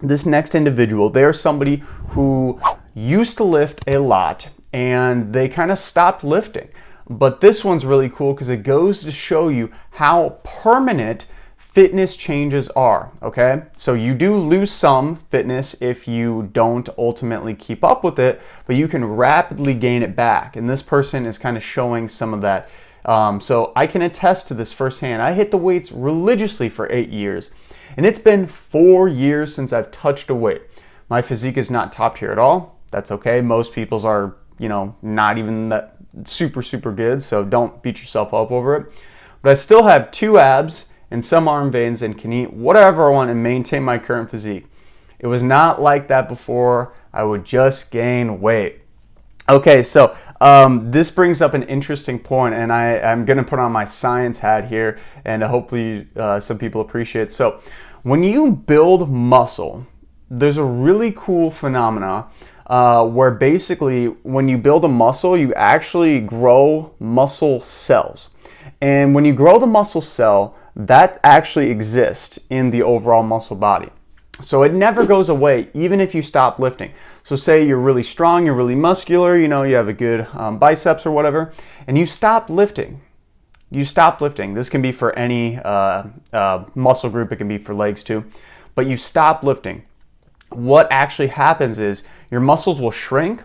this next individual, they're somebody who used to lift a lot and they kind of stopped lifting. But this one's really cool because it goes to show you how permanent fitness changes are, okay? So you do lose some fitness if you don't ultimately keep up with it, but you can rapidly gain it back. And this person is kind of showing some of that. So I can attest to this firsthand. I hit the weights religiously for 8 years, and it's been 4 years since I've touched a weight. My physique is not top tier at all. That's okay. Most people's are, not even that super good, so don't beat yourself up over it. But I still have 2 abs and some arm veins and can eat whatever I want and maintain my current physique. It was not like that before. I would just gain weight. Okay, so this brings up an interesting point, and I'm going to put on my science hat here, and hopefully some people appreciate it. So when you build muscle, there's a really cool phenomena where basically when you build a muscle, you actually grow muscle cells. And when you grow the muscle cell, that actually exists in the overall muscle body. So it never goes away, even if you stop lifting. So say you're really strong, you're really muscular, you have a good biceps or whatever, and you stop lifting. This can be for any muscle group, it can be for legs too, but you stop lifting. What actually happens is your muscles will shrink,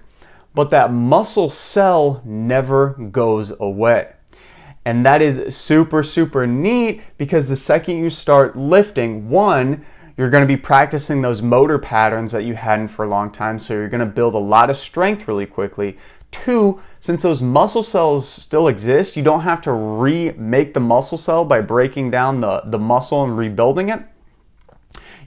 but that muscle cell never goes away. And that is super neat because the second you start lifting, one, you're going to be practicing those motor patterns that you hadn't for a long time, so you're going to build a lot of strength really quickly. 2, since those muscle cells still exist, you don't have to remake the muscle cell by breaking down the muscle and rebuilding it.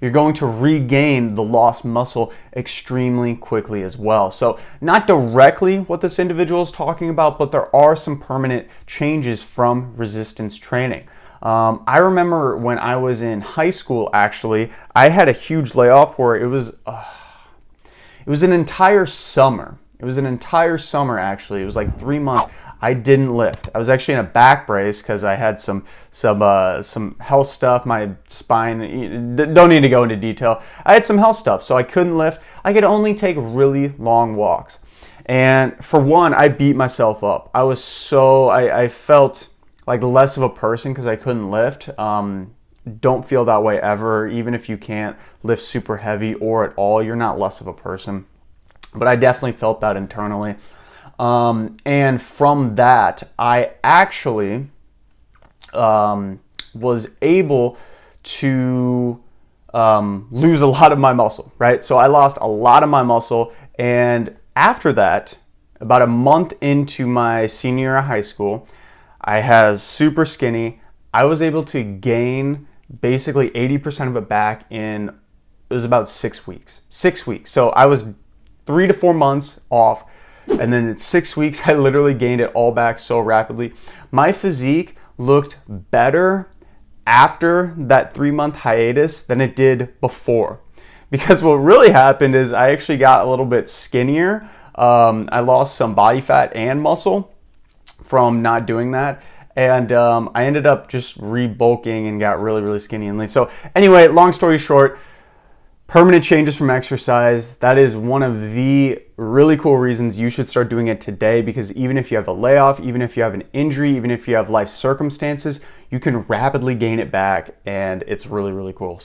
You're going to regain the lost muscle extremely quickly as well. So not directly what this individual is talking about, but there are some permanent changes from resistance training. I remember when I was in high school, actually, I had a huge layoff where it was an entire summer. It was an entire summer, actually. It was like 3 months. I didn't lift. I was actually in a back brace because I had some health stuff. My spine, don't need to go into detail. I had some health stuff, so I couldn't lift. I could only take really long walks. And for one, I beat myself up. I felt like less of a person because I couldn't lift. Don't feel that way ever. Even if you can't lift super heavy or at all, you're not less of a person. But I definitely felt that internally. And from that, I actually was able to lose a lot of my muscle, right? So I lost a lot of my muscle, and after that, about a month into my senior year of high school, I was super skinny. I was able to gain basically 80% of it back it was about 6 weeks. 6 weeks. So I was 3 to 4 months off. And then in 6 weeks, I literally gained it all back so rapidly. My physique looked better after that 3-month hiatus than it did before. Because what really happened is I actually got a little bit skinnier. I lost some body fat and muscle from not doing that. And I ended up just rebulking and got really skinny and lean. So anyway, long story short, permanent changes from exercise, that is one of the really cool reasons you should start doing it today, because even if you have a layoff, even if you have an injury, even if you have life circumstances, you can rapidly gain it back, and it's really cool.